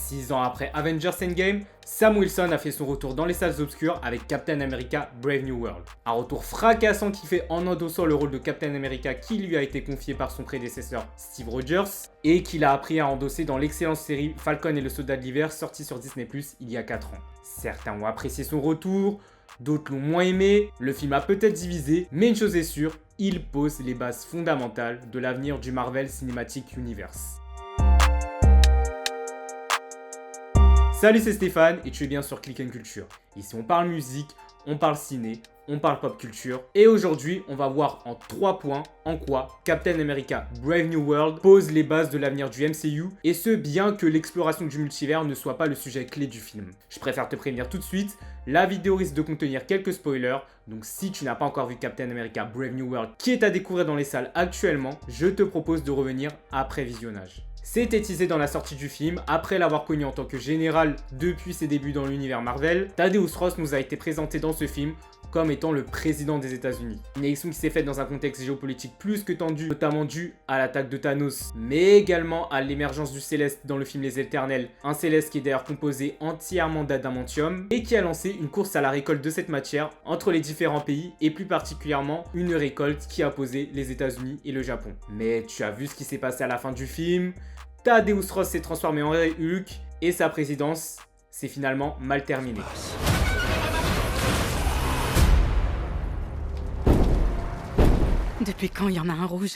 6 ans après Avengers Endgame, Sam Wilson a fait son retour dans les salles obscures avec Captain America Brave New World. Un retour fracassant qu'il fait en endossant le rôle de Captain America qui lui a été confié par son prédécesseur Steve Rogers et qu'il a appris à endosser dans l'excellente série Falcon et le Soldat de l'Hiver sortie sur Disney+ il y a 4 ans. Certains ont apprécié son retour, d'autres l'ont moins aimé, le film a peut-être divisé, mais une chose est sûre, il pose les bases fondamentales de l'avenir du Marvel Cinematic Universe. Salut, c'est Stéphane et tu es bien sur Click & Culture. Ici on parle musique, on parle ciné, on parle pop culture. Et aujourd'hui, on va voir en 3 points en quoi Captain America Brave New World pose les bases de l'avenir du MCU. Et ce, bien que l'exploration du multivers ne soit pas le sujet clé du film. Je préfère te prévenir tout de suite, la vidéo risque de contenir quelques spoilers. Donc si tu n'as pas encore vu Captain America Brave New World, qui est à découvrir dans les salles actuellement, je te propose de revenir après visionnage. C'était teasé dans la sortie du film, après l'avoir connu en tant que général depuis ses débuts dans l'univers Marvel, Thaddeus Ross nous a été présenté dans ce film comme étant le président des États-Unis. Une élection qui s'est faite dans un contexte géopolitique plus que tendu, notamment dû à l'attaque de Thanos, mais également à l'émergence du Céleste dans le film Les Éternels, un Céleste qui est d'ailleurs composé entièrement d'adamantium, et qui a lancé une course à la récolte de cette matière entre les différents pays, et plus particulièrement une récolte qui a opposé les États-Unis et le Japon. Mais tu as vu ce qui s'est passé à la fin du film, Thaddeus Ross s'est transformé en Hulk, et sa présidence s'est finalement mal terminée. Depuis quand il y en a un rouge?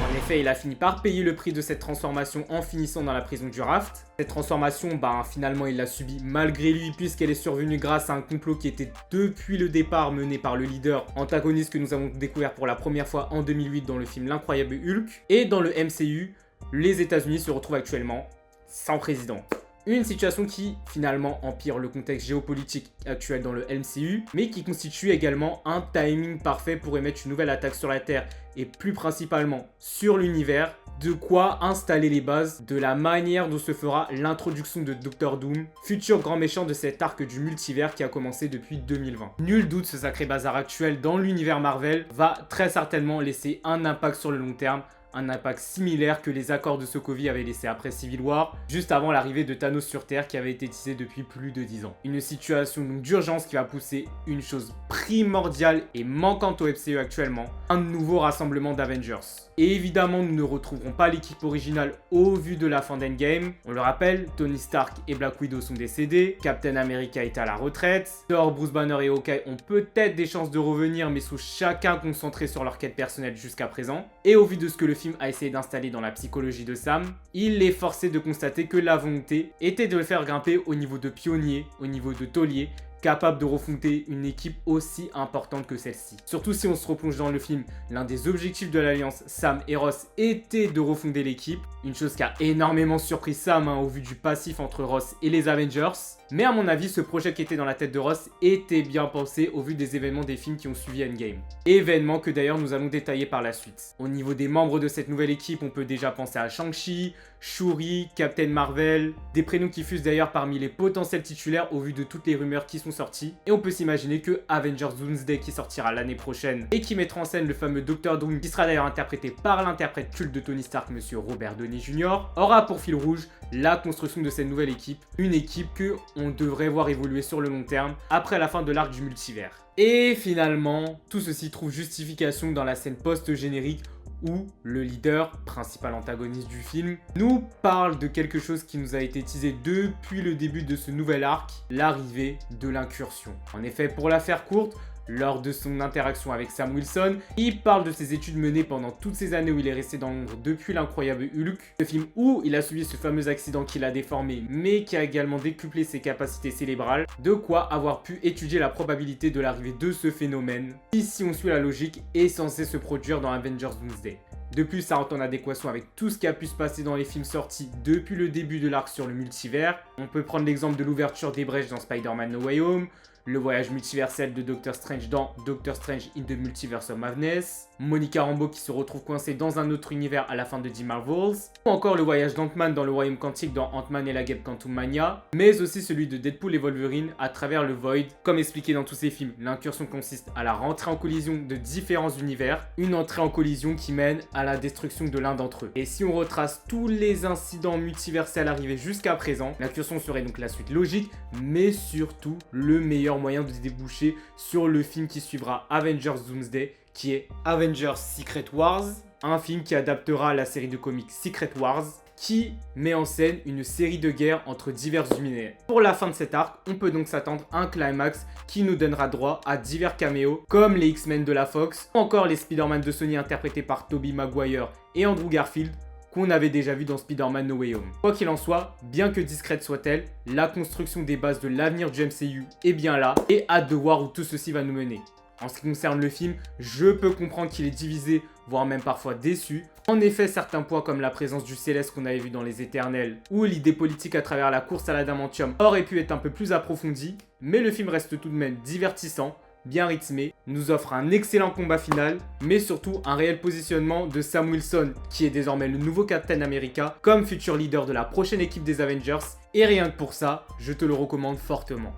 En effet, il a fini par payer le prix de cette transformation en finissant dans la prison du Raft. Cette transformation, finalement, il l'a subie malgré lui puisqu'elle est survenue grâce à un complot qui était depuis le départ mené par le leader antagoniste que nous avons découvert pour la première fois en 2008 dans le film L'Incroyable Hulk. Et dans le MCU, les États-Unis se retrouvent actuellement sans président. Une situation qui, finalement, empire le contexte géopolitique actuel dans le MCU, mais qui constitue également un timing parfait pour émettre une nouvelle attaque sur la Terre, et plus principalement sur l'univers, de quoi installer les bases de la manière dont se fera l'introduction de Doctor Doom, futur grand méchant de cet arc du multivers qui a commencé depuis 2020. Nul doute, ce sacré bazar actuel dans l'univers Marvel va très certainement laisser un impact sur le long terme, un impact similaire que les accords de Sokovie avaient laissé après Civil War, juste avant l'arrivée de Thanos sur Terre qui avait été teasé depuis plus de 10 ans. Une situation donc d'urgence qui va pousser une chose primordiale et manquante au MCU actuellement, un nouveau rassemblement d'Avengers. Et évidemment, nous ne retrouverons pas l'équipe originale au vu de la fin d'Endgame. On le rappelle, Tony Stark et Black Widow sont décédés, Captain America est à la retraite, Thor, Bruce Banner et Hawkeye ont peut-être des chances de revenir mais sont chacun concentrés sur leur quête personnelle jusqu'à présent. Et au vu de ce que le film a essayé d'installer dans la psychologie de Sam, il est forcé de constater que la volonté était de le faire grimper au niveau de pionnier, au niveau de taulier, capable de refonder une équipe aussi importante que celle-ci. Surtout si on se replonge dans le film, l'un des objectifs de l'Alliance, Sam et Ross, était de refonder l'équipe. Une chose qui a énormément surpris Sam au vu du passif entre Ross et les Avengers. Mais à mon avis, ce projet qui était dans la tête de Ross était bien pensé au vu des événements des films qui ont suivi Endgame. Événements que d'ailleurs nous allons détailler par la suite. Au niveau des membres de cette nouvelle équipe, on peut déjà penser à Shang-Chi, Shuri, Captain Marvel, des prénoms qui fusent d'ailleurs parmi les potentiels titulaires au vu de toutes les rumeurs qui sont sorties. Et on peut s'imaginer que Avengers Doomsday qui sortira l'année prochaine et qui mettra en scène le fameux Doctor Doom qui sera d'ailleurs interprété par l'interprète culte de Tony Stark, monsieur Robert Downey Jr., aura pour fil rouge la construction de cette nouvelle équipe. Une équipe que on devrait voir évoluer sur le long terme après la fin de l'arc du multivers. Et finalement, tout ceci trouve justification dans la scène post-générique où le leader, principal antagoniste du film, nous parle de quelque chose qui nous a été teasé depuis le début de ce nouvel arc, l'arrivée de l'incursion. En effet, pour la faire courte, lors de son interaction avec Sam Wilson, il parle de ses études menées pendant toutes ces années où il est resté dans l'ombre depuis l'Incroyable Hulk, le film où il a subi ce fameux accident qui l'a déformé mais qui a également décuplé ses capacités cérébrales, de quoi avoir pu étudier la probabilité de l'arrivée de ce phénomène, qui si on suit la logique est censé se produire dans Avengers Doomsday. De plus, ça rentre en adéquation avec tout ce qui a pu se passer dans les films sortis depuis le début de l'arc sur le multivers. On peut prendre l'exemple de l'ouverture des brèches dans Spider-Man No Way Home, le voyage multiversel de Doctor Strange dans Doctor Strange in the Multiverse of Madness, Monica Rambeau qui se retrouve coincée dans un autre univers à la fin de The Marvels, ou encore le voyage d'Ant-Man dans le Royaume Quantique dans Ant-Man et la Guêpe Quantumania, mais aussi celui de Deadpool et Wolverine à travers le Void. Comme expliqué dans tous ces films, l'incursion consiste à la rentrée en collision de différents univers, une entrée en collision qui mène à la destruction de l'un d'entre eux. Et si on retrace tous les incidents multiversels arrivés jusqu'à présent, l'incursion serait donc la suite logique, mais surtout le meilleur moyen de déboucher sur le film qui suivra Avengers Doomsday, qui est Avengers Secret Wars, un film qui adaptera la série de comics Secret Wars, qui met en scène une série de guerres entre divers univers. Pour la fin de cet arc, on peut donc s'attendre à un climax qui nous donnera droit à divers caméos, comme les X-Men de la Fox, ou encore les Spider-Man de Sony interprétés par Tobey Maguire et Andrew Garfield, qu'on avait déjà vu dans Spider-Man No Way Home. Quoi qu'il en soit, bien que discrète soit-elle, la construction des bases de l'avenir du MCU est bien là, et hâte de voir où tout ceci va nous mener. En ce qui concerne le film, je peux comprendre qu'il est divisé, voire même parfois déçu. En effet, certains points comme la présence du Céleste qu'on avait vu dans Les Éternels, ou l'idée politique à travers la course à l'adamantium auraient pu être un peu plus approfondis, mais le film reste tout de même divertissant, bien rythmé, nous offre un excellent combat final, mais surtout un réel positionnement de Sam Wilson, qui est désormais le nouveau Captain America, comme futur leader de la prochaine équipe des Avengers, et rien que pour ça, je te le recommande fortement.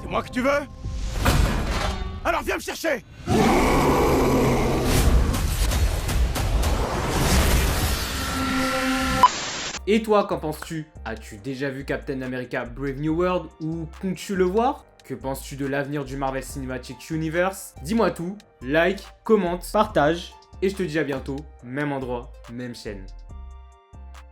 C'est moi que tu veux? Alors viens me chercher! Et toi, qu'en penses-tu? As-tu déjà vu Captain America Brave New World ou comptes-tu le voir? Que penses-tu de l'avenir du Marvel Cinematic Universe? Dis-moi tout, like, commente, partage, et je te dis à bientôt, même endroit, même chaîne.